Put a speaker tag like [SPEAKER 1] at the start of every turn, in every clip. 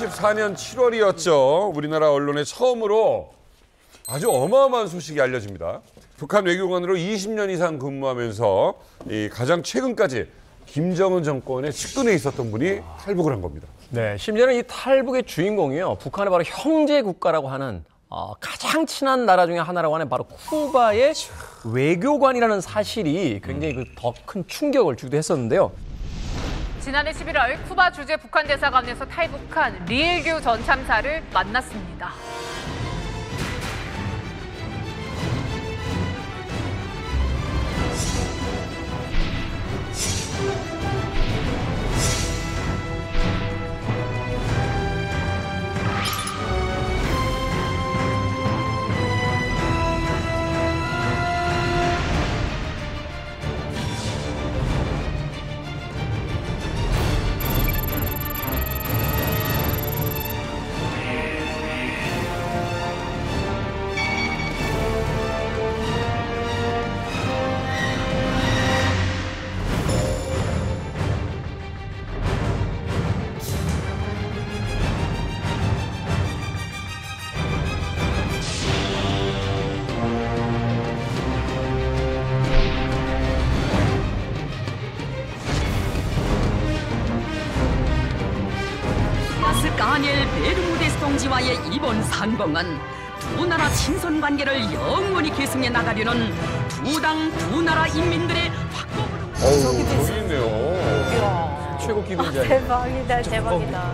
[SPEAKER 1] 1984년 7월이었죠. 우리나라 언론에 처음으로 아주 어마어마한 소식이 알려집니다. 북한 외교관으로 20년 이상 근무하면서 가장 최근까지 김정은 정권의 측근에 있었던 분이 탈북을 한 겁니다.
[SPEAKER 2] 네, 심지어는 이 탈북의 주인공이요. 북한의 바로 형제 국가라고 하는 가장 친한 나라 중에 하나라고 하는 바로 쿠바의 외교관이라는 사실이 굉장히 더 큰 충격을 주기도 했었는데요.
[SPEAKER 3] 지난해 11월 쿠바 주재 북한 대사관에서 탈북한 리일규 전 참사를 만났습니다.
[SPEAKER 4] 다니엘 베르무데스 동지와의 이번 상봉은 두 나라 친선 관계를 영원히 계승해 나가려는 두 당 두 나라 인민들의 확고부름.
[SPEAKER 1] 저기 있네요.
[SPEAKER 3] 이야.
[SPEAKER 2] 최고 기빈자.
[SPEAKER 5] 대박이다, 대박이다.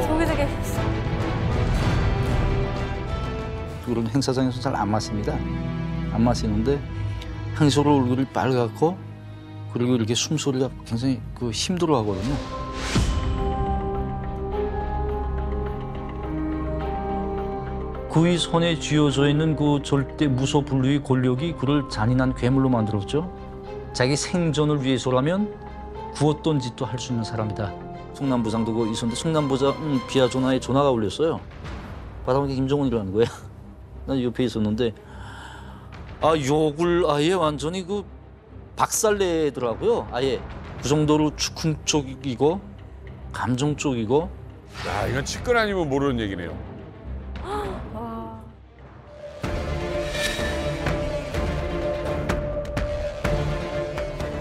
[SPEAKER 5] 저기서 계셨어.
[SPEAKER 6] 그런 행사장에서 잘 안 마십니다. 안 마시는데 향수로 얼굴이 빨갛고 그리고 이렇게 숨소리가 굉장히 힘들어 하거든요. 그의 손에 쥐어져 있는 그 절대 무소불위의 권력이 그를 잔인한 괴물로 만들었죠. 자기 생존을 위해서라면 구었던 짓도 할 수 있는 사람이다. 성남부장도 그 있었는데 성남부장 비아 전화에 전화가 울렸어요. 받아보니까 김정은이라는 거야. 난 옆에 있었는데 욕을 아예 완전히 박살내더라고요. 아예 그 정도로 즉흥적이고 감정적이고.
[SPEAKER 1] 야, 이건 측근 아니면 모르는 얘기네요.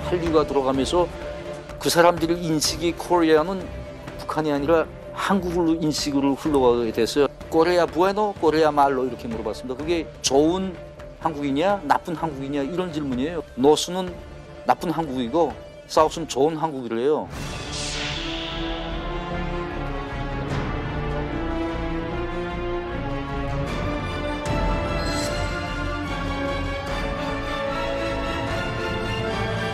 [SPEAKER 6] 한류가 들어가면서 그 사람들의 인식이 코리아는 북한이 아니라 한국으로 인식으로 흘러가게 됐어요. 코리아 부에노, 코리아 말로 이렇게 물어봤습니다. 그게 좋은 한국이냐, 나쁜 한국이냐 이런 질문이에요. 노스는 나쁜 한국이고 사우스는 좋은 한국이래요.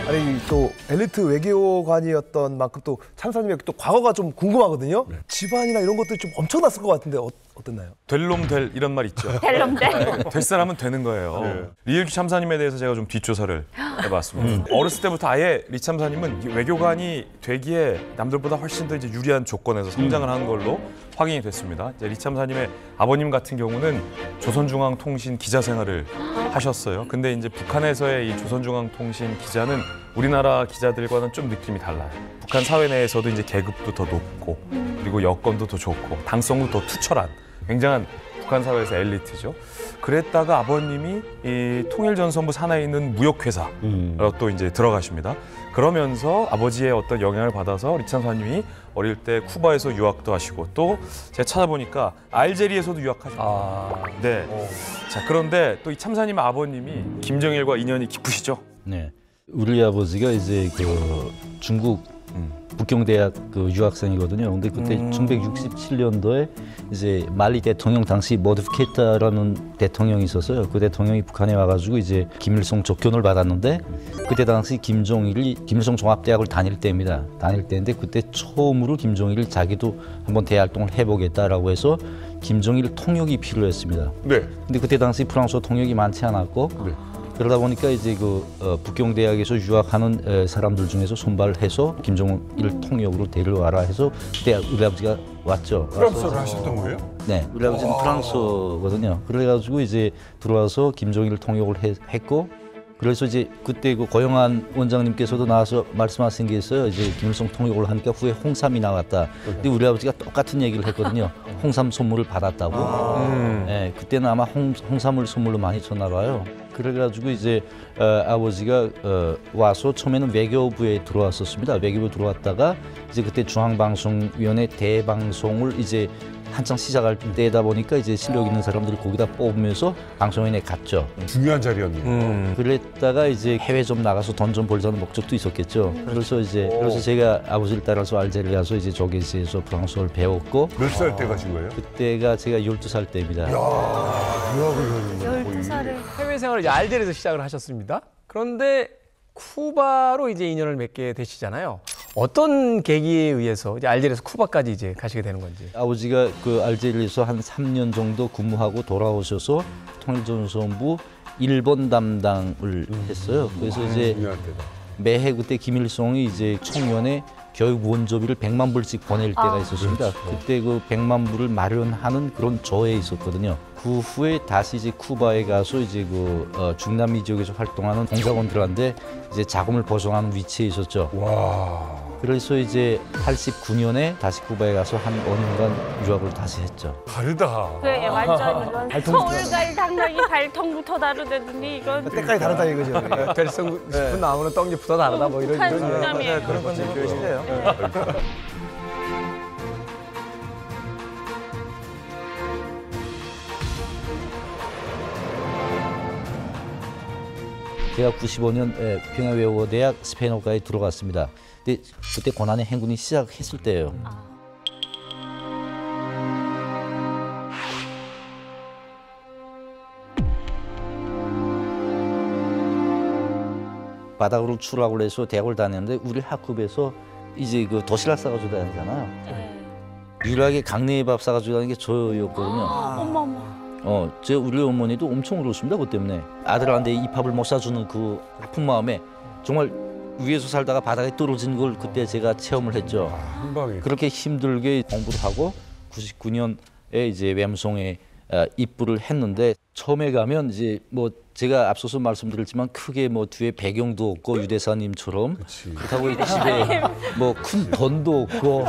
[SPEAKER 7] 아니 또 엘리트 외교관이었던 만큼 또 참사님의 또 과거가 좀 궁금하거든요.
[SPEAKER 1] 네.
[SPEAKER 7] 집안이나 이런 것들이 좀 엄청났을 것 같은데 어땠나요?
[SPEAKER 8] 될 놈 될 이런 말 있죠.
[SPEAKER 5] 될 놈 될.
[SPEAKER 8] 네, 될 사람은 되는 거예요.
[SPEAKER 1] 네.
[SPEAKER 8] 리일규 참사님에 대해서 제가 좀 뒷조사를 해봤습니다. 어렸을 때부터 아예 리 참사님은 외교관이 되기에 남들보다 훨씬 더 이제 유리한 조건에서 성장을 한 걸로 확인이 됐습니다. 이제 리 참사님의 아버님 같은 경우는 조선중앙통신 기자 생활을 하셨어요. 근데 이제 북한에서의 이 조선중앙통신 기자는 우리나라 기자들과는 좀 느낌이 달라요. 북한 사회 내에서도 이제 계급도 더 높고 그리고 여건도 더 좋고 당성도 더 투철한 굉장한 북한 사회에서 엘리트죠. 그랬다가 아버님이 이 통일전선부 산하에 있는 무역회사로 또 이제 들어가십니다. 그러면서 아버지의 어떤 영향을 받아서 리 참사님이 어릴 때 쿠바에서 유학도 하시고 또 제가 찾아보니까 알제리에서도 유학하셨어요. 네. 자, 그런데 또 이 참사님 아버님이 김정일과 인연이 깊으시죠?
[SPEAKER 6] 네. 우리 아버지가 이제 중국 북경대학 유학생이거든요. 근데 그때 1967년도에 이제 말리 대통령 당시 모드케타라는 대통령이 있었어요. 그 대통령이 북한에 와가지고 이제 김일성 접견을 받았는데 그때 당시 김정일이 김일성 종합대학을 다닐 때입니다. 다닐 때인데 그때 처음으로 김정일이 자기도 한번 대활동을 해보겠다라고 해서 김정일 통역이 필요했습니다.
[SPEAKER 1] 네.
[SPEAKER 6] 근데 그때 당시 프랑스어 통역이 많지 않았고. 네. 그러다 보니까 이제 북경대학에서 유학하는 사람들 중에서 선발해서 김정일 통역으로 데려와라 해서 그때 우리 아버지가 왔죠.
[SPEAKER 1] 프랑스어를 하셨던 거예요?
[SPEAKER 6] 네, 우리 아버지는 프랑스어거든요. 그래가지고 이제 들어와서 김정일 통역을 했고 그래서 이제 그때 그 고영한 원장님께서도 나와서 말씀하신 게 있어요. 이제 김일성 통역을 하니까 후에 홍삼이 나왔다. 근데 우리 아버지가 똑같은 얘기를 했거든요. 홍삼 선물을 받았다고. 네, 그때는 아마 홍삼을 선물로 많이 줬나 봐요. 그래가지고 이제 아버지가 와서 처음에는 외교부에 들어왔었습니다. 외교부 들어왔다가 이제 그때 중앙방송위원회 대방송을 이제 한창 시작할 때다 보니까 이제 실력 있는 사람들을 거기다 뽑으면서 방송인에 갔죠.
[SPEAKER 1] 중요한 자리였네요.
[SPEAKER 6] 그랬다가 이제 해외 좀 나가서 돈 좀 벌자는 목적도 있었겠죠. 그래서 제가 아버지를 따라서 알제리 가서 이제 조게시에서 프랑스어를 배웠고
[SPEAKER 1] 몇 살 때 가신 거예요?
[SPEAKER 6] 그때가 제가 12살 때입니다.
[SPEAKER 1] 유학을 가는
[SPEAKER 5] 12살을.
[SPEAKER 2] 해외 생활을 이제 알제리에서 시작을 하셨습니다. 그런데 쿠바로 이제 인연을 맺게 되시잖아요. 어떤 계기에 의해서 이제 알제리에서 쿠바까지 이제 가시게 되는 건지.
[SPEAKER 6] 아버지가 그 알제리에서 한 3년 정도 근무하고 돌아오셔서 통일전선부 일본 담당을 했어요. 그래서 이제
[SPEAKER 1] 중요한 때다.
[SPEAKER 6] 매해 그때 김일성이 이제 청년에 교육 원조비를 100만 불씩 보낼 때가 있었습니다. 그때 그 100만 불을 마련하는 그런 조에 있었거든요. 그 후에 다시 이제 쿠바에 가서 이제 그 중남미 지역에서 활동하는 봉사원들한테 이제 자금을 보송하는 위치에 있었죠.
[SPEAKER 1] 와.
[SPEAKER 6] 그래서 이제 89년에 다시 쿠바에 가서 한 5년간 유학을 다시 했죠.
[SPEAKER 1] 다르다.
[SPEAKER 5] 그래 완전 이건 서울 갈 당나귀 발통부터 다르다더니 이건
[SPEAKER 7] 때까지 다르다 이거죠.
[SPEAKER 2] 별성 싶은 나무는 떡잎보다 다르다 뭐 이런
[SPEAKER 5] 북한
[SPEAKER 2] 이런
[SPEAKER 5] 중남이에요.
[SPEAKER 7] 그런 건좀 보여주세요.
[SPEAKER 6] 제가 95년 평양외국어대학 스페인어과에 들어갔습니다. 근데 그때 고난의 행군이 시작했을 때예요. 바닥으로 추락을 해서 대학을 다녔는데 우리 학급에서 이제 그 도시락 싸가지고 다니잖아요. 유일하게 강냉이 밥 싸가지고 다니는 게 저였거든요.
[SPEAKER 5] 어머 어머.
[SPEAKER 6] 우리 어머니도 엄청 울었습니다. 그것 때문에 아들한테 이 밥을 못 사주는 그 아픈 마음에 정말 위에서 살다가 바닥에 떨어진 걸 그때 제가 체험을 했죠.
[SPEAKER 1] 한 방에.
[SPEAKER 6] 그렇게 힘들게 공부를 하고 99년에 이제 웸송에 입부를 했는데 처음에 가면 이제 뭐 제가 앞서서 말씀드렸지만 크게 뭐 뒤에 배경도 없고 유대사님처럼 그렇다고 집에 뭐 큰 돈도 없고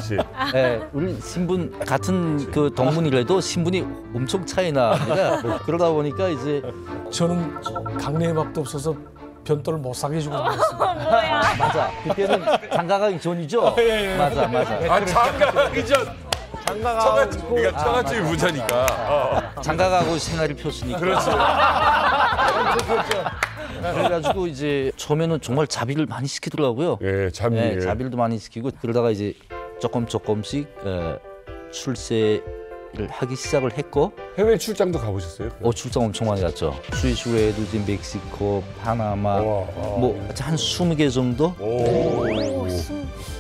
[SPEAKER 6] 우리 신분 같은 그 동문이라도 신분이 엄청 차이 납니다. 그러다 보니까 이제
[SPEAKER 9] 저는 강냉이 밥도 없어서 변돈을 못 사게 주고 그랬습니다.
[SPEAKER 5] 뭐야?
[SPEAKER 6] 맞아 그때는 장가가기 전이죠. 맞아.
[SPEAKER 1] 아, 장가가기 전. 그러니까 처갓집이 부자니까.
[SPEAKER 6] 장가가고 생활이 폈으니까.
[SPEAKER 1] 그렇지.
[SPEAKER 6] 그래가지고 이제 처음에는 정말 자비를 많이 시키더라고요.
[SPEAKER 1] 예, 자비.
[SPEAKER 6] 자비도 많이 시키고 그러다가 이제 조금씩 출세를 하기 시작을 했고
[SPEAKER 1] 해외 출장도 가보셨어요?
[SPEAKER 6] 출장 엄청 많이 갔죠. 스위스 외에도 이제 멕시코, 파나마 뭐 한 20개 정도.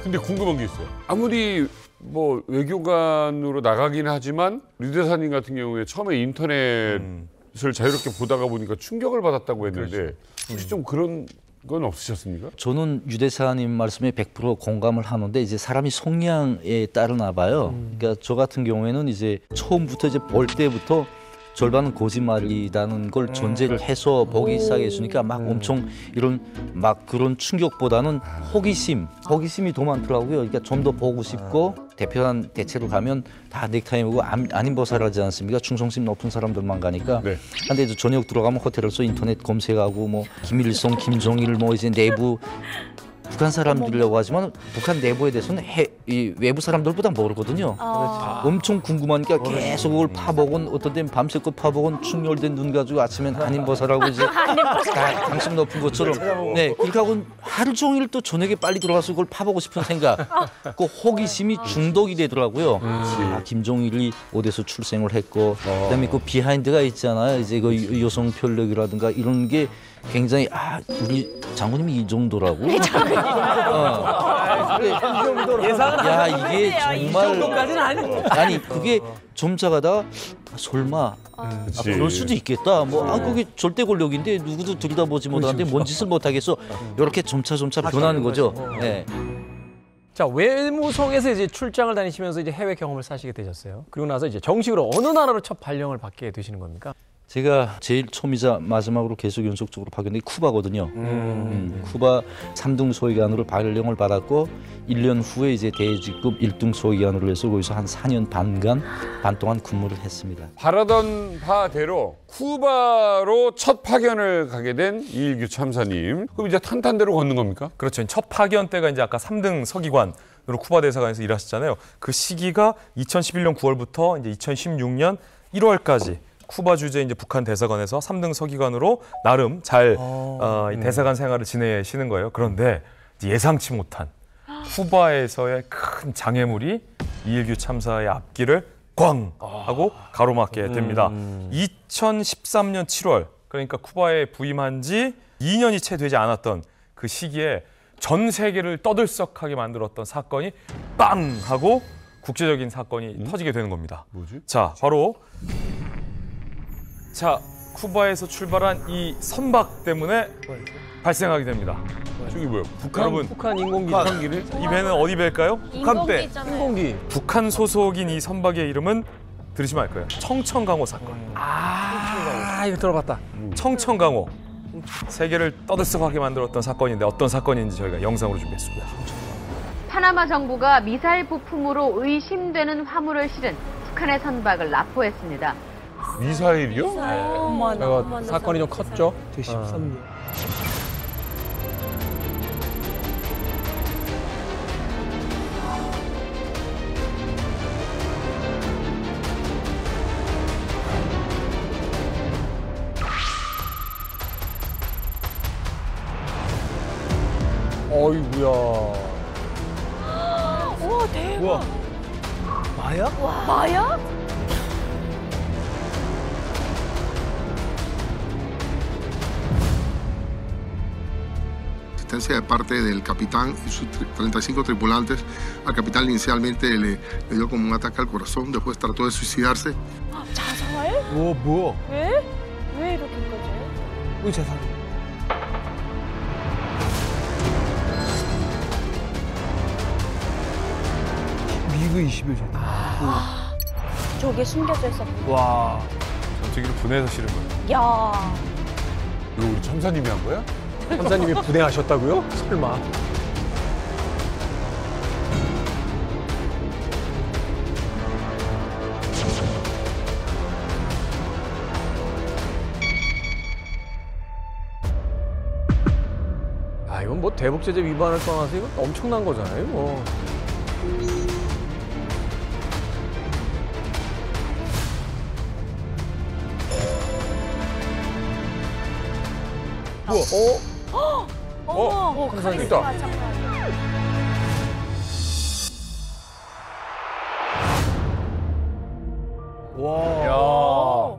[SPEAKER 1] 근데 궁금한 게 있어요. 아무리 뭐 외교관으로 나가긴 하지만 류대사님 같은 경우에 처음에 인터넷을 자유롭게 보다가 보니까 충격을 받았다고 했는데 혹시 좀 그런 건 없으셨습니까?
[SPEAKER 6] 저는 유대사님 말씀에 100% 공감을 하는데 이제 사람이 성향에 따르나 봐요. 그러니까 저 같은 경우에는 이제 처음부터 이제 볼 때부터 절반은 거짓말이라는 걸 전제를 해서 보기 시작했으니까 막 엄청 이런 막 그런 충격보다는 호기심이 더 많더라고요. 그러니까 좀 더 보고 싶고 대표한 대체로 가면 다 넥타이 메고 안 인버살하지 않습니까? 충성심 높은 사람들만 가니까.
[SPEAKER 1] 네.
[SPEAKER 6] 근데 이제 저녁 들어가면 호텔에서 인터넷 검색하고 뭐 김일성, 김정일 뭐 이제 내부 북한 사람들이라고 하지만 북한 내부에 대해서는 이 외부 사람들보다 모르거든요. 엄청 궁금하니까 계속 그걸 파보곤 어떤 때는 밤새껏 파보곤 충혈된 눈 가지고 아침엔 한인버섯하고 이제 강심 높은 것처럼 그렇게 하고 하루 종일 또 저녁에 빨리 들어가서 그걸 파보고 싶은 생각 그 호기심이 중독이 되더라고요. 김정일이 어디서 출생을 했고 그다음에 그 비하인드가 있잖아요. 이제 그 여성 편력이라든가 이런 게 굉장히 우리 장군님이 이 정도라고.
[SPEAKER 2] 예상은
[SPEAKER 6] 야 이게 정말
[SPEAKER 2] 정도까지는 아니고.
[SPEAKER 6] 아니 그게 점차가다가 설마 그럴 수도 있겠다. 그게 절대 권력인데 누구도 들여다보지 못하는데 뭔 짓을 못하겠어. 이렇게 점차 변하는 거죠. 네.
[SPEAKER 2] 자, 외무성에서 이제 출장을 다니시면서 이제 해외 경험을 사시게 되셨어요. 그리고 나서 이제 정식으로 어느 나라로 첫 발령을 받게 되시는 겁니까?
[SPEAKER 6] 제가 제일 처음이자 마지막으로 계속 연속적으로 파견된 게 쿠바거든요. 쿠바 3등 소위관으로 발령을 받았고 1년 후에 이제 대직급 1등 소위관으로 해서 거기서 한 4년 반 동안 근무를 했습니다.
[SPEAKER 1] 바라던 바대로 쿠바로 첫 파견을 가게 된 이일규 참사님. 그럼 이제 탄탄대로 걷는 겁니까?
[SPEAKER 8] 그렇죠. 첫 파견 때가 이제 아까 3등 서기관으로 쿠바 대사관에서 일하셨잖아요. 그 시기가 2011년 9월부터 이제 2016년 1월까지 쿠바 주재 이제 북한 대사관에서 3등 서기관으로 나름 잘 이 대사관 생활을 지내시는 거예요. 그런데 이제 예상치 못한 쿠바에서의 큰 장애물이 이일규 참사의 앞길을 꽝 하고 가로막게 됩니다. 2013년 7월 그러니까 쿠바에 부임한 지 2년이 채 되지 않았던 그 시기에 전 세계를 떠들썩하게 만들었던 사건이 빵 하고 국제적인 사건이 터지게 되는 겁니다.
[SPEAKER 1] 뭐지?
[SPEAKER 8] 자, 바로 쿠바에서 출발한 이 선박 때문에 발생하게 됩니다.
[SPEAKER 1] 저기 뭐야?
[SPEAKER 8] 여러분,
[SPEAKER 2] 북한 인공기
[SPEAKER 8] 이 배는 어디 배일까요?
[SPEAKER 7] 북한배.
[SPEAKER 2] 인공기.
[SPEAKER 8] 북한 소속인 이 선박의 이름은 들으시면 알 거예요. 청천강호 사건.
[SPEAKER 2] 이거 들어봤다.
[SPEAKER 8] 청천강호. 세계를 떠들썩하게 만들었던 사건인데 어떤 사건인지 저희가 영상으로 준비했습니다.
[SPEAKER 3] 파나마 정부가 미사일 부품으로 의심되는 화물을 실은 북한의 선박을 납포했습니다.
[SPEAKER 1] 미사일이요?
[SPEAKER 2] 내가 사건이 좀 컸죠.
[SPEAKER 7] 13년.
[SPEAKER 2] 어이구야.
[SPEAKER 5] 우와 대박.
[SPEAKER 7] 우와. 마약?
[SPEAKER 5] 마약?
[SPEAKER 10] De parte del capitán y sus 35 tripulantes. Al capitán inicialmente le dio como un ataque al corazón, después trató de suicidarse.
[SPEAKER 5] 자살?
[SPEAKER 7] 뭐야?
[SPEAKER 5] 왜? 왜 이렇게까지?
[SPEAKER 7] 왜 자살? 미그 21.
[SPEAKER 5] 저게 숨겨져 있었구나.
[SPEAKER 7] 와.
[SPEAKER 8] 전투기를 분해해서 실은 거예요.
[SPEAKER 5] 야.
[SPEAKER 1] 이거 우리 참사님이 한 거야?
[SPEAKER 2] 참사님이 분해하셨다고요? 설마. 이건 뭐 대북제재 위반을 떠나서 이건 엄청난 거잖아요. 뭐.
[SPEAKER 5] 어머.
[SPEAKER 1] 참사님
[SPEAKER 5] 카리스마
[SPEAKER 1] 있다.
[SPEAKER 5] 장난.
[SPEAKER 7] 와.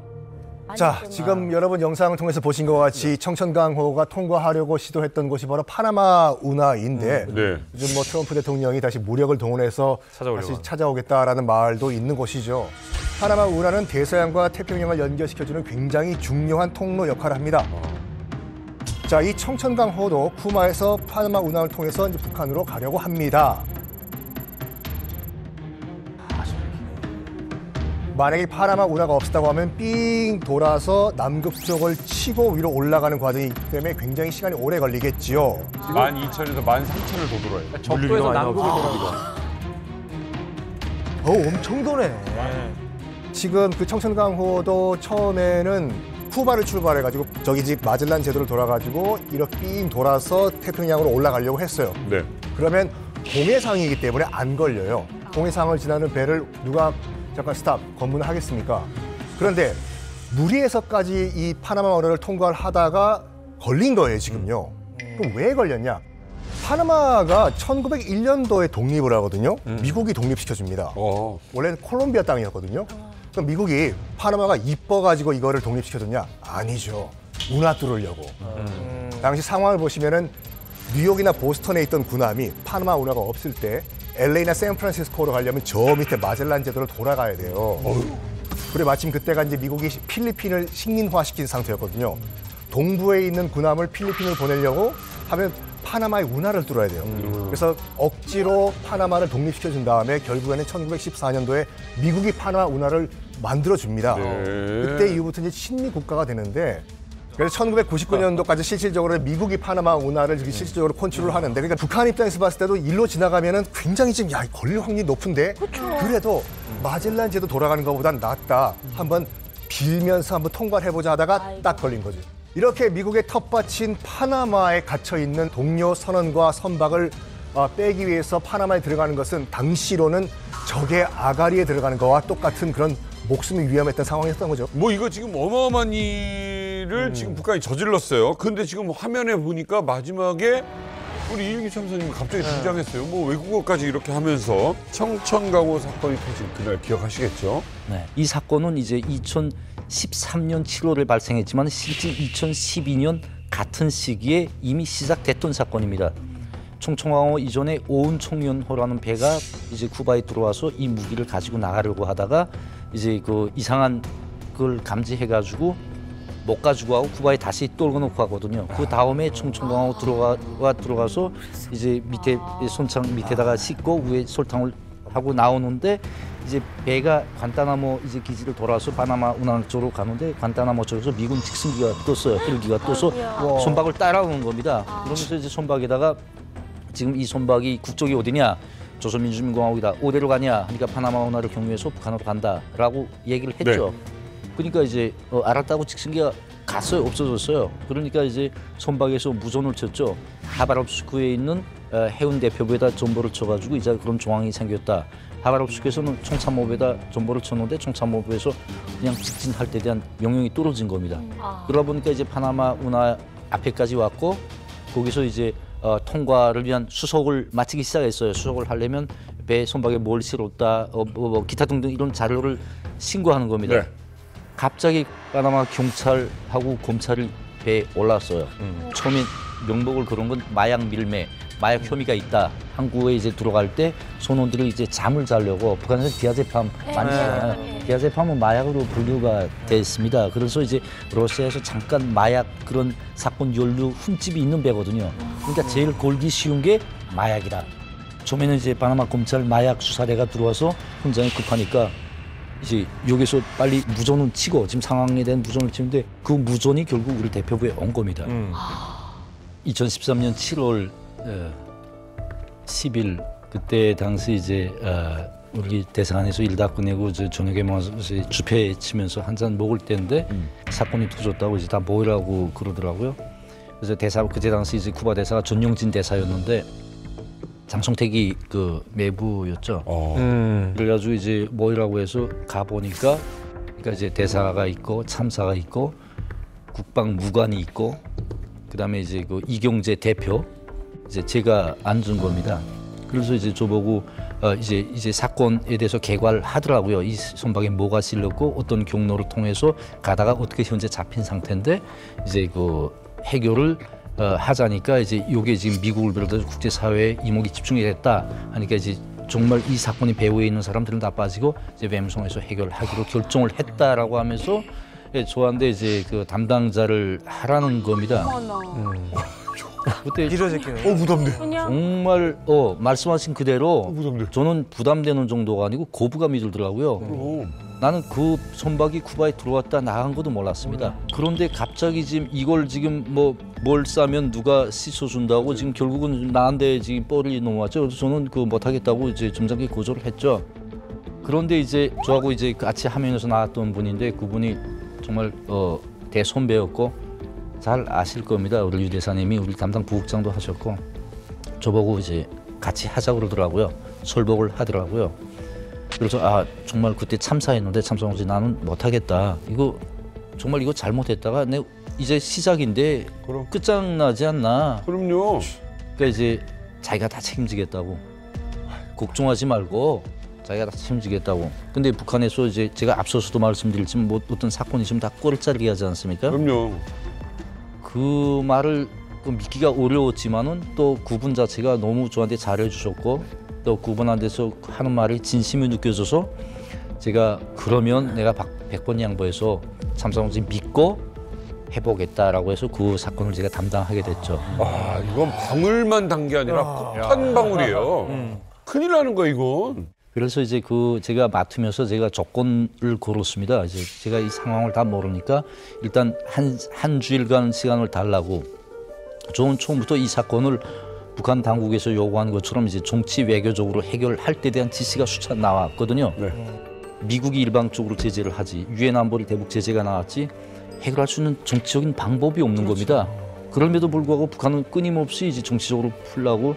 [SPEAKER 7] 자,
[SPEAKER 5] 아니구나.
[SPEAKER 7] 지금 여러분 영상을 통해서 보신 것 같이 청천강호가 통과하려고 시도했던 곳이 바로 파나마 운하인데
[SPEAKER 1] 네.
[SPEAKER 7] 요즘 뭐 트럼프 대통령이 다시 무력을 동원해서
[SPEAKER 8] 찾아오려고
[SPEAKER 7] 다시
[SPEAKER 8] 하는.
[SPEAKER 7] 찾아오겠다라는 말도 있는 곳이죠. 파나마 운하는 대서양과 태평양을 연결시켜주는 굉장히 중요한 통로 역할을 합니다. 자, 이 청천강호도 쿠바에서 파나마 운하를 통해서 이제 북한으로 가려고 합니다. 만약에 파나마 운하가 없었다고 하면 삥 돌아서 남극 쪽을 치고 위로 올라가는 과정이기 때문에 굉장히 시간이 오래 걸리겠지요.
[SPEAKER 1] 12,000에서 13,000을 더 돌아요.
[SPEAKER 2] 적도에서 남극을 돌아가고.
[SPEAKER 7] 엄청 도네. 지금 그 청천강호도 처음에는 쿠바를 출발해가지고 저기 집 마젤란 제도를 돌아가지고 이렇게 삥 돌아서 태평양으로 올라가려고 했어요.
[SPEAKER 1] 네.
[SPEAKER 7] 그러면 동해상이기 때문에 안 걸려요. 동해상을 지나는 배를 누가 잠깐 스탑, 검문을 하겠습니까? 그런데 무리해서까지 이 파나마 운하를 통과를 하다가 걸린 거예요, 지금요. 그럼 왜 걸렸냐? 파나마가 1901년도에 독립을 하거든요. 미국이 독립시켜줍니다. 원래는 콜롬비아 땅이었거든요. 그럼 미국이 파나마가 이뻐가지고 이거를 독립시켜줬냐? 아니죠. 운하 뚫으려고. 당시 상황을 보시면은 뉴욕이나 보스턴에 있던 군함이 파나마 운하가 없을 때 LA나 샌프란시스코로 가려면 저 밑에 마젤란 제도를 돌아가야 돼요. 그래 마침 그때가 이제 미국이 필리핀을 식민화시킨 상태였거든요. 동부에 있는 군함을 필리핀으로 보내려고 하면 파나마의 운하를 뚫어야 돼요. 그래서 억지로 파나마를 독립시켜준 다음에 결국에는 1914년도에 미국이 파나마 운하를 만들어줍니다. 그때 이후부터 이제 친미 국가가 되는데 그래서 1999년도까지 실질적으로 미국이 파나마 운하를 실질적으로 컨트롤을 하는데 그러니까 북한 입장에서 봤을 때도 일로 지나가면은 굉장히 지금 야 걸릴 확률이 높은데 그래도 마젤란 제도 돌아가는 것보단 낫다. 한번 빌면서 한번 통과를 해보자 하다가 딱 걸린 거죠. 이렇게 미국의 텃밭인 파나마에 갇혀 있는 동료 선원과 선박을 빼기 위해서 파나마에 들어가는 것은 당시로는 적의 아가리에 들어가는 거와 똑같은 그런 목숨이 위험했던 상황이었던 거죠.
[SPEAKER 1] 뭐 이거 지금 어마어마한 일을 지금 북한이 저질렀어요. 근데 지금 화면에 보니까 마지막에 우리 이일기 참사님이 갑자기 등장했어요. 뭐 외국어까지 이렇게 하면서 청천강호 사건이 터진 그날 기억하시겠죠?
[SPEAKER 6] 네. 이 사건은 이제 2013년 7월에 발생했지만 실제 2012년 같은 시기에 이미 시작됐던 사건입니다. 청천강호 이전에 오운총연호라는 배가 이제 쿠바에 들어와서 이 무기를 가지고 나가려고 하다가 이제 그 이상한 걸 감지해가지고 못 가지고 하고 쿠바에 다시 떨궈 놓고 하거든요. 그 다음에 청천강호 들어가서 이제 밑에 손창 밑에다가 씻고 위에 설탕을 하고 나오는데 이제 배가 관타나모 이제 기지를 돌아서 파나마 운항 쪽으로 가는데 관타나모 쪽에서 미군 직승기가 떴어요. 헬기가 떠서 선박을 따라오는 겁니다. 그러면서 이제 선박에다가 지금 이 선박이 국적이 어디냐? 조선민주주의공화국이다. 어디로 가냐? 그러니까 파나마 운하를 경유해서 북한으로 간다라고 얘기를 했죠. 그러니까 이제 알았다고 직승기가 갔어요. 없어졌어요. 그러니까 이제 선박에서 무전을 쳤죠. 하바롭스크에 있는 해운 대표부에다 전보를 쳐가지고 이제 그런状況이 생겼다. 하바롭스크에서는 총참모부에다 전보를 쳤는데 총참모부에서 그냥 직진할 때 대한 명령이 떨어진 겁니다. 그러다 보니까 이제 파나마 운하 앞에까지 왔고 거기서 이제 통과를 위한 수속을 마치기 시작했어요. 수속을 하려면 배 선박에 뭘 실었다, 뭐 기타 등등 이런 자료를 신고하는 겁니다. 갑자기 파나마 경찰하고 검찰이 배에 올랐어요. 처음에 명목을 그런 건 마약 밀매, 마약 혐의가 있다. 한국에 이제 들어갈 때 선원들이 이제 잠을 자려고 북한에서 디아제팜 많이 쓰잖아요. 디아제팜은 마약으로 분류가 됐습니다. 그래서 이제 러시아에서 잠깐 마약 그런 사건 연루 흠집이 있는 배거든요. 그러니까 제일 걸기 쉬운 게 마약이다. 처음에는 이제 파나마 검찰 마약 수사대가 들어와서 현장이 급하니까 이제 여기서 빨리 무전을 치고 지금 상황에 대한 무전을 치는데 그 무전이 결국 우리 대표부에 온 겁니다. 2013년 7월 10일 그때 당시 이제 우리 대사관에서 일 다 끝내고 저녁에 모아서 주패 치면서 한잔 먹을 때인데 사건이 터졌다고 이제 다 모이라고 그러더라고요. 그래서 그때 당시 이제 쿠바 대사가 전용진 대사였는데 장성택이 그 매부였죠. 그래가지고 이제 모이라고 해서 가 보니까 그러니까 이제 대사가 있고 참사가 있고 국방무관이 있고 그다음에 이제 그 이경재 대표 이제 제가 앉은 겁니다. 그래서 이제 저보고 이제 사건에 대해서 개괄 하더라고요. 이 선박에 뭐가 실렸고 어떤 경로를 통해서 가다가 어떻게 현재 잡힌 상태인데 이제 그 해결을 하자니까 이제 이게 지금 미국을 비롯해서 국제사회에 이목이 집중이 됐다 하니까 이제 정말 이 사건이 배후에 있는 사람들은 다 빠지고 이제 뱀송에서 해결하기로 결정을 했다라고 하면서 저한테 이제 그 담당자를 하라는 겁니다. 그때
[SPEAKER 8] 이러셨겠네요.
[SPEAKER 1] 부담돼.
[SPEAKER 6] 정말 말씀하신 그대로 저는 부담되는 정도가 아니고 거부감이 들더라고요. 나는 그 선박이 쿠바에 들어왔다 나간 것도 몰랐습니다. 그런데 갑자기 지금 이걸 지금 뭘 싸면 누가 씻어준다고 지금 결국은 나한테 지금 뻘이 넘어왔죠. 그래서 저는 그 못하겠다고 이제 점잖게 거절을 했죠. 그런데 이제 저하고 이제 같이 화면에서 나왔던 분인데 그분이 정말 대선배였고 잘 아실 겁니다. 우리 유 대사님이 우리 담당 부국장도 하셨고 저보고 이제 같이 하자고 그러더라고요. 설복을 하더라고요. 그래서 정말 그때 참사했는데 참사하지 나는 못하겠다. 이거 정말 이거 잘못했다가 내 이제 시작인데 끝장나지 않나.
[SPEAKER 1] 그럼요.
[SPEAKER 6] 그러니까 이제 자기가 다 책임지겠다고. 걱정하지 말고 자기가 다 책임지겠다고. 근데 북한에서 이제 제가 앞서서도 말씀드렸지만 뭐 어떤 사건이 있으면 다 꼬리 자르기 하지 않습니까?
[SPEAKER 1] 그럼요.
[SPEAKER 6] 그 말을 믿기가 어려웠지만은 또 그분 자체가 너무 저한테 잘해주셨고 또 그분한테서 하는 말이 진심이 느껴져서 제가 그러면 내가 100번 양보해서 참사원지 믿고 해보겠다라고 해서 그 사건을 제가 담당하게 됐죠.
[SPEAKER 1] 아, 이건 방울만 단 게 아니라 폭탄 방울이에요. 큰일 나는 거야, 이건.
[SPEAKER 6] 그래서 이제 그 제가 맡으면서 제가 조건을 걸었습니다. 이제 제가 이 상황을 다 모르니까 일단 한 주일간 시간을 달라고. 저는 처음부터 이 사건을 북한 당국에서 요구한 것처럼 이제 정치 외교적으로 해결할 때 대한 지시가 수차 나왔거든요.
[SPEAKER 1] 네.
[SPEAKER 6] 미국이 일방적으로 제재를 하지, 유엔 안보리 대북 제재가 나왔지 해결할 수 있는 정치적인 방법이 없는 겁니다. 그럼에도 불구하고 북한은 끊임없이 이제 정치적으로 풀라고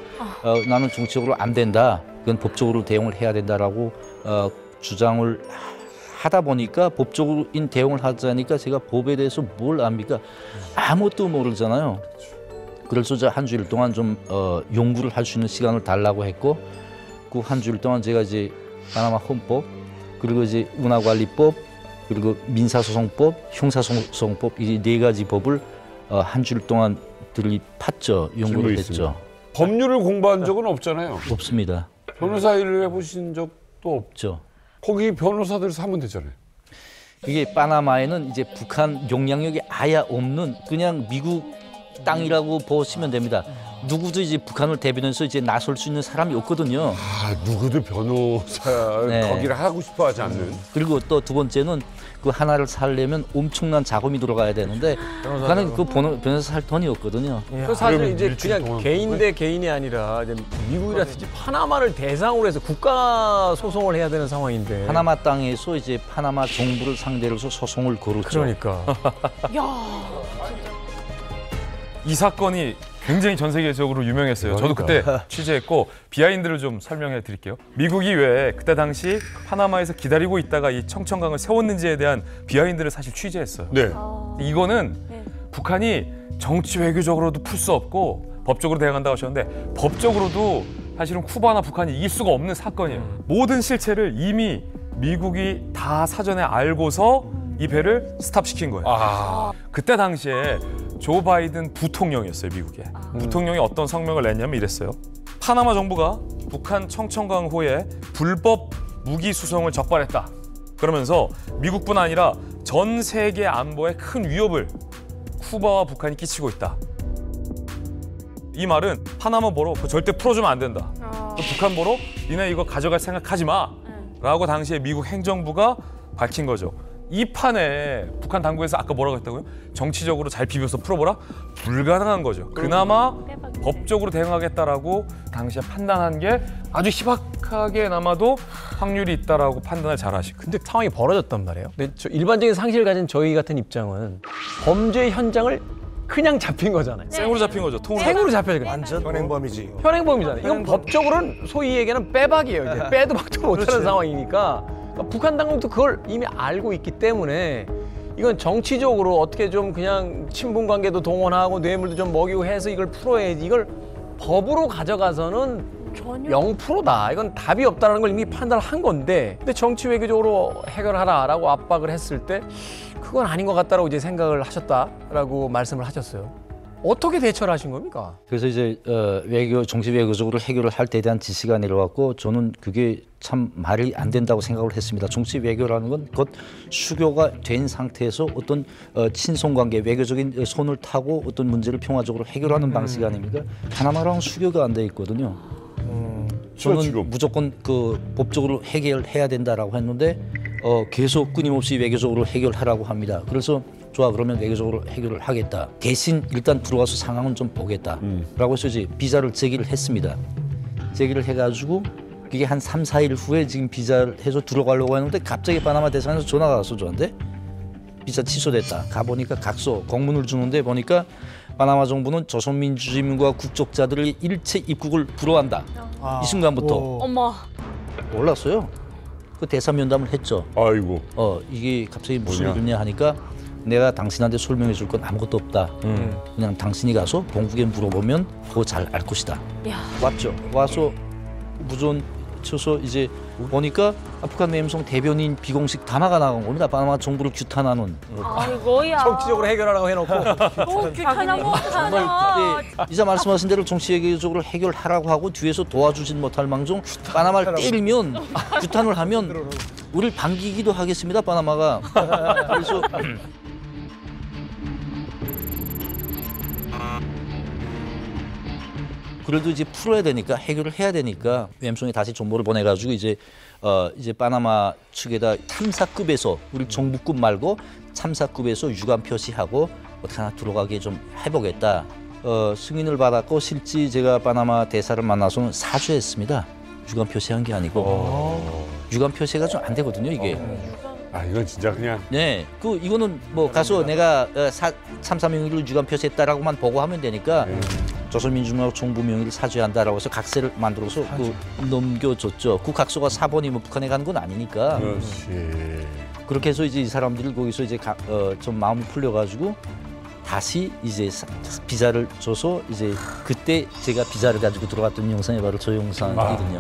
[SPEAKER 6] 나는 정치적으로 안 된다. 그건 법적으로 대응을 해야 된다라고 주장을 하다 보니까 법적인 대응을 하자니까 제가 법에 대해서 뭘 압니까? 아무것도 모르잖아요. 그래서 저 한 주일 동안 좀 연구를 할 수 있는 시간을 달라고 했고 그 한 주일 동안 제가 이제 파나마 헌법 그리고 이제 운하관리법 그리고 민사소송법, 형사소송법 이 네 가지 법을 한 주일 동안 들이팠죠. 연구를 했죠.
[SPEAKER 1] 법률을 공부한 적은 없잖아요.
[SPEAKER 6] 없습니다.
[SPEAKER 1] 변호사 일을 해보신 적도
[SPEAKER 6] 없죠.
[SPEAKER 1] 거기 변호사들 사면 되잖아요.
[SPEAKER 6] 이게 파나마에는 이제 북한 영향력이 아예 없는 그냥 미국 땅이라고 보시면 됩니다. 누구도 이제 북한을 대변해서 이제 나설 수 있는 사람이 없거든요.
[SPEAKER 1] 아, 누구도 변호사
[SPEAKER 6] 네.
[SPEAKER 1] 거기를 하고 싶어 하지 않는.
[SPEAKER 6] 그리고 또 두 번째는 그 하나를 살려면 엄청난 자금이 들어가야 되는데 북한은 그 변호사 살 돈이 없거든요.
[SPEAKER 2] 그 사실 이제 그냥 개인 대 개인이 아니라 이제 미국이라든지 파나마를 대상으로 해서 국가 소송을 해야 되는 상황인데.
[SPEAKER 6] 파나마 땅에서 이제 파나마 정부를 상대로 해서 소송을 걸었죠.
[SPEAKER 2] 그러니까.
[SPEAKER 8] 이 사건이 굉장히 전 세계적으로 유명했어요. 저도 그때 취재했고 비하인드를 좀 설명해 드릴게요. 미국이 왜 그때 당시 파나마에서 기다리고 있다가 이 청천강을 세웠는지에 대한 비하인드를 사실 취재했어요.
[SPEAKER 1] 네.
[SPEAKER 8] 이거는 북한이 정치 외교적으로도 풀 수 없고 법적으로 대응한다고 하셨는데 법적으로도 사실은 쿠바나 북한이 이길 수가 없는 사건이에요. 모든 실체를 이미 미국이 다 사전에 알고서 이 배를 스탑시킨 거예요. 그때 당시에 조 바이든 부통령이었어요, 미국의. 부통령이 어떤 성명을 냈냐면 이랬어요. 파나마 정부가 북한 청천강호에 불법 무기 수송을 적발했다. 그러면서 미국뿐 아니라 전 세계 안보에 큰 위협을 쿠바와 북한이 끼치고 있다. 이 말은 파나마 보러 절대 풀어주면 안 된다. 북한 보러 니네 이거 가져갈 생각하지 마. 라고 당시에 미국 행정부가 밝힌 거죠. 이 판에 북한 당국에서 아까 뭐라고 했다고요? 정치적으로 잘 비벼서 풀어보라? 불가능한 거죠. 그나마 법적으로 대응하겠다라고 당시에 판단한 게 아주 희박하게나마도 확률이 있다라고 판단을 잘 하시고.
[SPEAKER 2] 근데 상황이 벌어졌단 말이에요. 근데 일반적인 상식을 가진 저희 같은 입장은 범죄 현장을 그냥 잡힌 거잖아요.
[SPEAKER 8] 생으로 잡힌 거죠. 통으로.
[SPEAKER 2] 생으로 잡혀서
[SPEAKER 7] 완전 현행범이지.
[SPEAKER 2] 현행범이잖아요. 이건 법적으로는 소위 얘기하는 빼박이에요. 이제 빼도 박도 못하는 상황이니까 그러니까 북한 당국도 그걸 이미 알고 있기 때문에 이건 정치적으로 어떻게 좀 그냥 친분 관계도 동원하고 뇌물도 좀 먹이고 해서 이걸 풀어야지 이걸 법으로 가져가서는 0%다. 이건 답이 없다는 걸 이미 판단을 한 건데 근데 정치 외교적으로 해결하라라고 압박을 했을 때 그건 아닌 것 같다라고 이제 생각을 하셨다라고 말씀을 하셨어요. 어떻게 대처를 하신 겁니까?
[SPEAKER 6] 그래서 이제 정치 외교적으로 해결을 할 때에 대한 지시가 내려왔고 저는 그게 참 말이 안 된다고 생각을 했습니다. 정치 외교라는 건 곧 수교가 된 상태에서 어떤 친손관계, 외교적인 손을 타고 어떤 문제를 평화적으로 해결하는 방식 아닙니까? 파나마랑 수교가 안 돼 있거든요. 저는 무조건 그 법적으로 해결해야 된다라고 했는데 계속 끊임없이 외교적으로 해결하라고 합니다. 그래서 좋아 그러면 외교적으로 해결을 하겠다. 대신 일단 들어와서 상황은 좀 보겠다라고 해서 이제 비자를 제기를 했습니다. 제기를 해가지고 그게 한 3, 4일 후에 지금 비자를 해서 들어가려고 했는데 갑자기 파나마 대사관에서 전화가 왔어 저한테. 비자 취소됐다. 가보니까 각서 공문을 주는데 보니까 파나마 정부는 조선민주주의민국과 국적자들의 일체 입국을 불허한다. 이 순간부터.
[SPEAKER 5] 어머.
[SPEAKER 6] 몰랐어요. 그 대사 면담을 했죠.
[SPEAKER 1] 아이고.
[SPEAKER 6] 이게 갑자기 무슨 일이냐 하니까 내가 당신한테 설명해 줄 건 아무것도 없다. 그냥 당신이 가서 본국에 물어보면 그거 잘 알 것이다. 왔죠. 와서 무전 쳐서 이제 보니까 북한 내무성 대변인 비공식 담화가 나간 겁니다. 파나마 정부를 규탄하는.
[SPEAKER 5] 아이고야.
[SPEAKER 2] 정치적으로 해결하라고 해놓고.
[SPEAKER 5] 규탄하면 어떡하냐.
[SPEAKER 6] 이자 말씀하신 대로 정치 외교적으로 해결하라고 하고 뒤에서 도와주진 못할 망정 파나마를 때리면 규탄을 하면 우리를 반기기도 하겠습니다. 파나마가. 그래서 그래도 이제 풀어야 되니까 해결을 해야 되니까 웸송이 다시 정보를 보내가지고 이제 파나마 측에다 탐사급에서 우리 정부급 말고 탐사급에서 유감 표시하고 어떻게 하나 들어가게 좀 해보겠다. 승인을 받았고 실제 제가 파나마 대사를 만나서는 사죄했습니다. 유감 표시한 게 아니고 유감 표시가 좀 안 되거든요 이게.
[SPEAKER 1] 아 이건 진짜 그냥.
[SPEAKER 6] 네, 이거는 뭐 가서 내가 참사 명의를 유감 표시했다라고만 보고하면 되니까 조선민주주의인민공화국 정부 명의를 사죄한다라고 해서 각서를 만들어서 넘겨줬죠. 그 각서가 사본이 뭐 북한에 가는 건 아니니까.
[SPEAKER 1] 그렇지.
[SPEAKER 6] 그렇게 해서 이제 이 사람들이 거기서 이제 좀 마음이 풀려가지고 다시 이제 비자를 줘서 이제 그때 제가 비자를 가지고 들어갔던 영상이 바로 저 영상이거든요.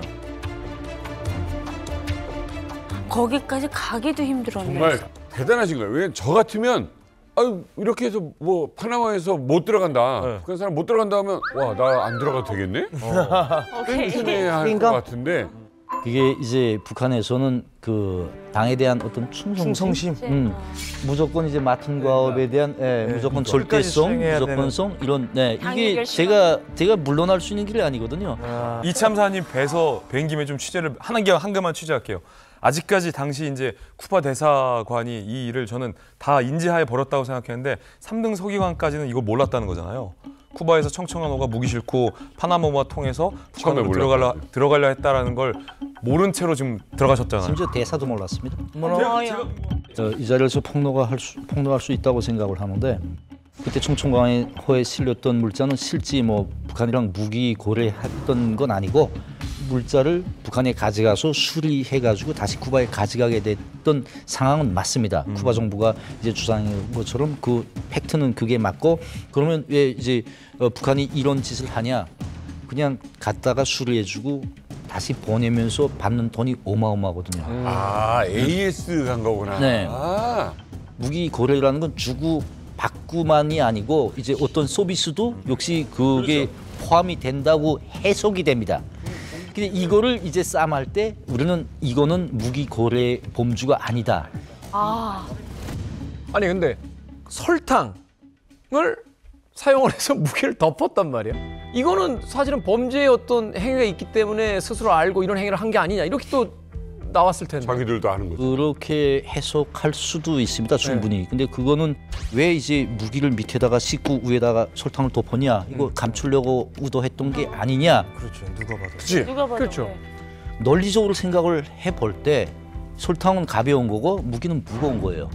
[SPEAKER 5] 거기까지 가기도 힘들었네.
[SPEAKER 1] 정말 대단하신 거예요. 왜냐면 저 같으면 아유 이렇게 해서 뭐 파나마에서 못 들어간다. 북한 사람 못 들어간다 하면 와 나 안 들어가도 되겠네? 땡큐네 할 것 같은데.
[SPEAKER 6] 그게 이제 북한에서는 그 당에 대한 어떤 충성심, 무조건 이제 맡은 과업에 대한 무조건 절대성, 무조건성 이런 이게 제가 물러날 수 있는 길이 아니거든요.
[SPEAKER 8] 이 참사님 뵈서 뵌 김에 좀 취재를 한 개만 취재할게요. 아직까지 당시 이제 쿠바 대사관이 이 일을 저는 다 인지하에 벌였다고 생각했는데 3등 서기관까지는 이거 몰랐다는 거잖아요. 쿠바에서 청청한호가 무기 싣고 파나마와 통해서 북한으로 들어가려 했다라는 걸 모른 채로 지금 들어가셨잖아요.
[SPEAKER 6] 심지어 대사도 몰랐습니다. 이 자리에서 폭로할 수 있다고 생각을 하는데 그때 청청강호에 실렸던 물자는 실제 뭐 북한이랑 무기 고려했던 건 아니고 물자를 북한에 가져가서 수리해가지고 다시 쿠바에 가져가게 됐던 상황은 맞습니다. 쿠바 정부가 이제 주장한 것처럼 그 팩트는 그게 맞고 그러면 왜 이제 북한이 이런 짓을 하냐? 그냥 갖다가 수리해주고 다시 보내면서 받는 돈이 어마어마하거든요.
[SPEAKER 1] 아 AS 간 거구나.
[SPEAKER 6] 네. 무기 고려라는 건 주고 받고만이 아니고 이제 어떤 서비스도 역시 그게 포함이 된다고 해석이 됩니다. 근데 이거를 이제 쌈할 때 우리는 이거는 무기 거래 범주가 아니다.
[SPEAKER 2] 아니 근데 설탕을 사용을 해서 무기를 덮었단 말이야. 이거는 사실은 범죄의 어떤 행위가 있기 때문에 스스로 알고 이런 행위를 한 게 아니냐 이렇게 또 나왔을 텐데.
[SPEAKER 1] 자기들도 아는 거죠.
[SPEAKER 6] 그렇게 해석할 수도 있습니다, 충분히. 근데 그거는 왜 이제 무기를 밑에다가 싣고 위에다가 설탕을 덮었냐? 이거 감추려고 의도했던 게 아니냐?
[SPEAKER 7] 그렇죠. 누가 봐도.
[SPEAKER 1] 그치?
[SPEAKER 5] 누가 봐도
[SPEAKER 2] 그렇죠.
[SPEAKER 5] 그래.
[SPEAKER 6] 논리적으로 생각을 해볼 때 설탕은 가벼운 거고 무기는 무거운 거예요.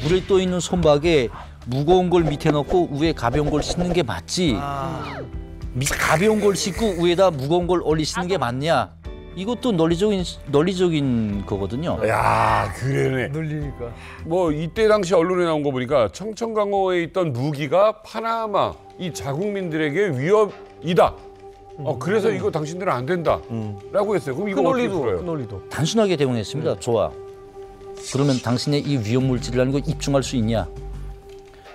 [SPEAKER 6] 물에 떠 있는 손박에 무거운 걸 밑에 넣고 위에 가벼운 걸 싣는 게 맞지. 가벼운 걸 싣고 위에다 무거운 걸 올리시는 게 맞냐? 이것도 논리적인 거거든요.
[SPEAKER 1] 야 그러네.
[SPEAKER 7] 늘리니까.
[SPEAKER 1] 뭐 이때 당시 언론에 나온 거 보니까 청천강호에 있던 무기가 파나마 이 자국민들에게 위협이다. 그래서 이거 당신들은 안 된다라고 했어요. 그럼 이거 어떻게 풀어요?
[SPEAKER 2] 그 논리도.
[SPEAKER 6] 단순하게 대응했습니다. 좋아. 그러면 당신의 이 위험 물질이라는 걸 입증할 수 있냐?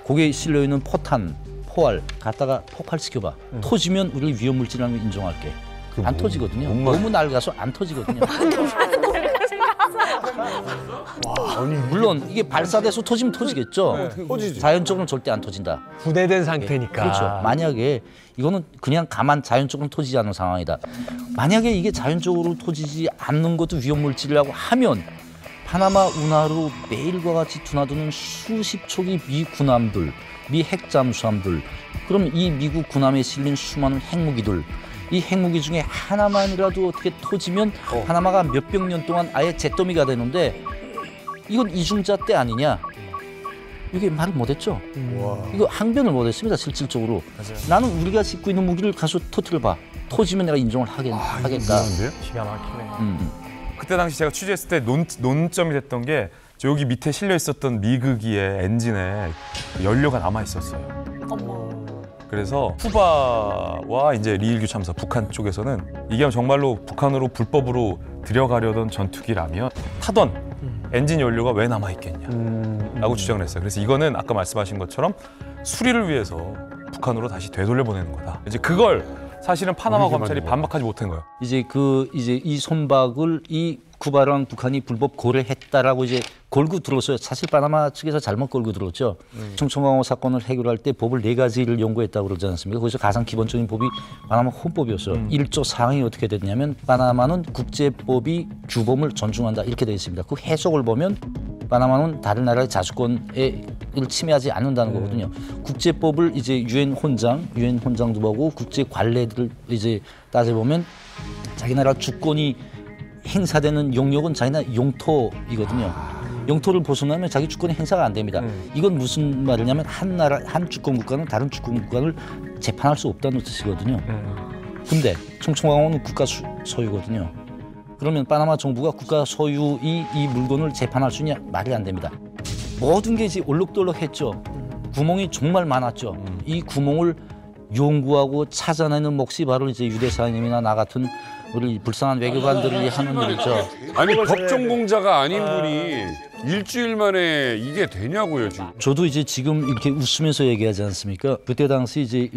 [SPEAKER 6] 거기에 실려 있는 포탄, 포알 갖다가 폭발시켜봐. 터지면 우리 위험 물질이라는 걸 인정할게. 안 터지거든요. 너무 낡아서 안 터지거든요. 물론 이게 발사돼서 터지면 터지겠죠.
[SPEAKER 1] 터지지.
[SPEAKER 6] 자연적으로는 절대 안 터진다.
[SPEAKER 2] 분해된 상태니까.
[SPEAKER 6] 그렇죠. 만약에 이거는 그냥 가만 자연적으로 터지지 않는 상황이다. 만약에 이게 자연적으로 터지지 않는 것도 위험물질이라고 하면 파나마 운하로 매일과 같이 드나드는 수십 척의 미 군함들, 미 핵잠수함들, 그럼 이 미국 군함에 실린 수많은 핵무기들, 이 핵무기 중에 하나만이라도 어떻게 터지면 파나마가 몇백 년 동안 아예 잿더미가 되는데 이건 이중자 때 아니냐? 이게 말을 못했죠. 이거 항변을 못했습니다. 실질적으로. 나는 우리가 싣고 있는 무기를 가서 터뜨려봐. 터지면 내가 인정을 하겠다.
[SPEAKER 2] 기가 막히네.
[SPEAKER 8] 그때 당시 제가 취재했을 때 논점이 됐던 게 여기 밑에 실려 있었던 미그기의 엔진에 연료가 남아 있었어요. 그래서 쿠바와 이제 리일규 참사 북한 쪽에서는 이게 정말로 북한으로 불법으로 들여가려던 전투기라면 타던 엔진 연료가 왜 남아 있겠냐라고 주장을 했어요. 그래서 이거는 아까 말씀하신 것처럼 수리를 위해서 북한으로 다시 되돌려 보내는 거다. 이제 그걸 사실은 파나마 검찰이 반박하지 못한 거예요.
[SPEAKER 6] 이제 이 손박을 이 쿠바랑 북한이 불법 고려했다라고 이제 걸고 들었어요. 사실 파나마 측에서 잘못 걸고 들었죠. 청천강호 사건을 해결할 때 법을 4가지를 연구했다고 그러지 않습니까? 거기서 가장 기본적인 법이 파나마 헌법이었어요. 1조 4항이 어떻게 됐냐면 파나마는 국제법이 규범을 존중한다 이렇게 되어 있습니다. 그 해석을 보면 파나마는 다른 나라의 자주권을 침해하지 않는다는 거거든요. 국제법을 이제 유엔 혼장도 보고 국제 관례들을 이제 따져보면 자기 나라 주권이 행사되는 영역은 자기 나라 영토이거든요. 영토를 벗어나면 자기 주권이 행사가 안 됩니다. 이건 무슨 말이냐면 한 주권 국가는 다른 주권 국가를 재판할 수 없다는 뜻이거든요. 근데 청천강호는 국가 소유거든요. 그러면 파나마 정부가 국가 소유의 이 물건을 재판할 수 있냐? 말이 안 됩니다. 모든 게 이제 올록돌록했죠. 구멍이 정말 많았죠. 이 구멍을 연구하고 찾아내는 몫이 바로 이제 유대사님이나 나 같은 우리 불쌍한 외교관들이 하는 일이죠.
[SPEAKER 1] 아니 법전공자가 아닌 분이 일주일 만에 이게 되냐고요 지금.
[SPEAKER 6] 저도 이제 지금 이렇게 웃으면서 얘기하지 않습니까? 그때 당시 이제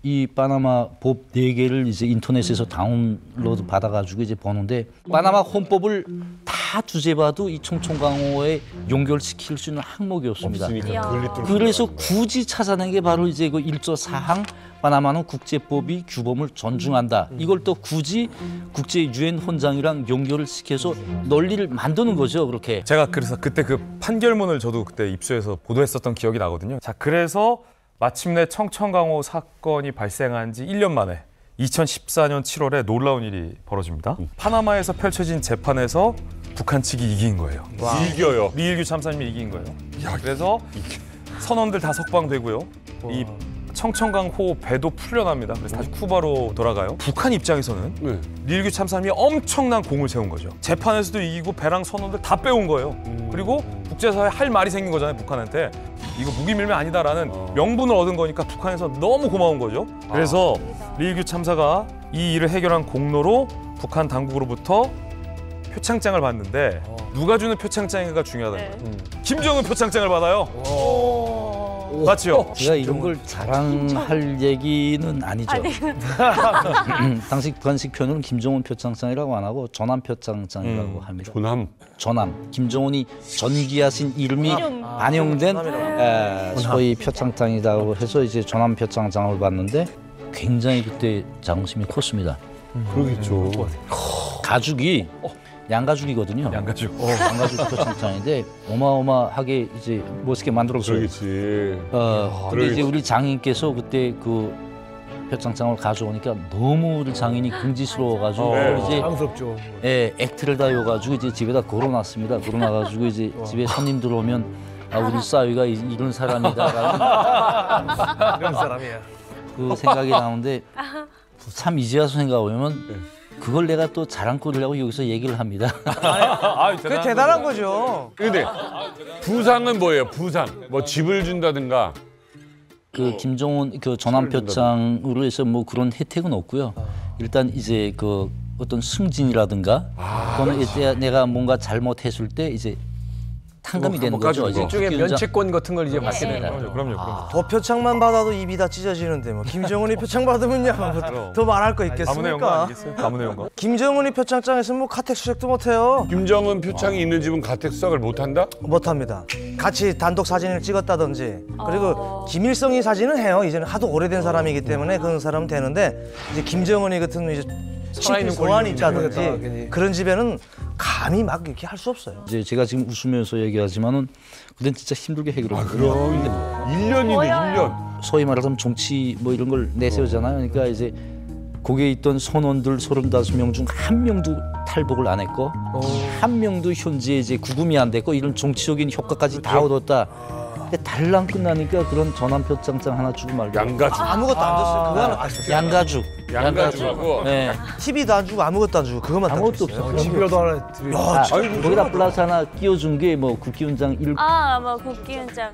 [SPEAKER 6] 이 파나마 법 4개를 이제 인터넷에서 다운로드 받아가지고 이제 보는데 파나마 헌법을 다 뒤져봐도 이 청천강호에 연결시킬 수 있는 항목이 없습니다. 그래서 굳이 찾아낸 게 바로 이제 그 1조 4항 파나마는 국제법이 규범을 존중한다. 이걸 또 굳이 국제 유엔 헌장이랑 연결을 시켜서 논리를 만드는 거죠, 그렇게.
[SPEAKER 8] 제가 그래서 그때 그 판결문을 저도 그때 입수해서 보도했었던 기억이 나거든요. 자, 그래서 마침내 청천강호 사건이 발생한 지 1년 만에 2014년 7월에 놀라운 일이 벌어집니다. 파나마에서 펼쳐진 재판에서 북한 측이 이긴 거예요.
[SPEAKER 1] 이겨요.
[SPEAKER 8] 리일규 참사님이 이긴 거예요. 그래서 선원들 다 석방되고요. 이 청천강호 배도 풀려납니다. 그래서 다시 쿠바로 돌아가요. 북한 입장에서는 리일규 참사님이 엄청난 공을 세운 거죠. 재판에서도 이기고 배랑 선원들 다 빼온 거예요. 그리고 국제사회에 할 말이 생긴 거잖아요, 북한한테. 이거 무기 밀면 아니다라는 명분을 얻은 거니까 북한에서 너무 고마운 거죠. 그래서 리일규 참사가 이 일을 해결한 공로로 북한 당국으로부터 표창장을 받는데 누가 주는 표창장인가가 중요하다는 거예요. 김정은 표창장을 받아요. 맞죠?
[SPEAKER 6] 제가 이런 걸 자랑할 얘기는 아니죠. 당시 북한식 표현은 김정은 표창장이라고 안 하고 전함 표창장이라고 합니다. 전함. 김정은이 전기하신 이름이 반영된 소위 표창장이라고 해서 이제 전함 표창장을 받는데 굉장히 그때 자긍심이 컸습니다.
[SPEAKER 1] 그러겠죠.
[SPEAKER 6] 가죽이 양가죽이거든요.
[SPEAKER 8] 양가죽
[SPEAKER 6] 표창장인데 어마어마하게 이제 멋있게 만들었어요.
[SPEAKER 1] 그러겠지.
[SPEAKER 6] 근데 이제 우리 장인께서 그때 그 표창장을 가져오니까 너무 우리 장인이 긍지스러워가지고 이제
[SPEAKER 9] 당스럽죠.
[SPEAKER 6] 액트를 다 여가지고 이제 집에다 걸어놨습니다. 걸어놔가지고 이제 집에 손님 들어오면 우리 싸위가 이런 사람이다라는
[SPEAKER 9] 이런 사람이야.
[SPEAKER 6] 그 생각이 나는데 참 이제 와서 생각해보면. 그걸 내가 또 자랑거리라고 여기서 얘기를 합니다.
[SPEAKER 11] 그게 대단한 거죠.
[SPEAKER 1] 근데 부상은 뭐예요? 부상. 뭐 집을 준다든가.
[SPEAKER 6] 그 김정은 그 전함 표창으로 해서 뭐 그런 혜택은 없고요. 일단 이제 그 어떤 승진이라든가 그거는 이제 내가 뭔가 잘못했을 때 이제 탕감이 되는 거죠.
[SPEAKER 2] 일종의 면책권 같은 걸 이제 받게 되는 거죠.
[SPEAKER 8] 그럼요.
[SPEAKER 11] 더 표창만 받아도 입이 다 찢어지는데 뭐 김정은이 표창 받으면요 더 말할 거 있겠습니까?
[SPEAKER 8] 가문의 영광.
[SPEAKER 11] 김정은이 표창장에서 뭐 가택 수색도 못해요.
[SPEAKER 1] 김정은 표창이 있는 집은 가택 수색을 못한다?
[SPEAKER 11] 못합니다. 같이 단독 사진을 찍었다든지 그리고 김일성이 사진은 해요. 이제는 하도 오래된 사람이기 때문에 그런 사람은 되는데 이제 김정은이 같은 이제 친필 소환이 있다든지 그런 집에는 감히 막 이렇게 할 수 없어요.
[SPEAKER 6] 이제 제가 지금 웃으면서 얘기하지만은 그땐 진짜 힘들게 해결했거든요.
[SPEAKER 1] 그럼 1년이네 1년.
[SPEAKER 6] 소위 말하자면 정치 뭐 이런 걸 내세우잖아요. 그러니까 이제 거기에 있던 선원들 35명 중 한 명도 탈북을 안 했고 한 명도 현재 이제 구금이 안 됐고 이런 정치적인 효과까지 다 얻었다. 달랑 끝나니까 그런 전함 표창장 하나 주고 말고
[SPEAKER 1] 양가죽
[SPEAKER 11] 아무것도 안 줬어요. 그거는 안 줬어요.
[SPEAKER 1] 양가죽하고
[SPEAKER 6] 네.
[SPEAKER 11] TV도 안 주고 아무것도 안 주고 그것만
[SPEAKER 6] 아무것도 없어.
[SPEAKER 9] 집이라도 하나 드리고.
[SPEAKER 6] 거기다 플러스 하나 끼워준 게 뭐 국기훈장
[SPEAKER 5] 뭐 국기훈장.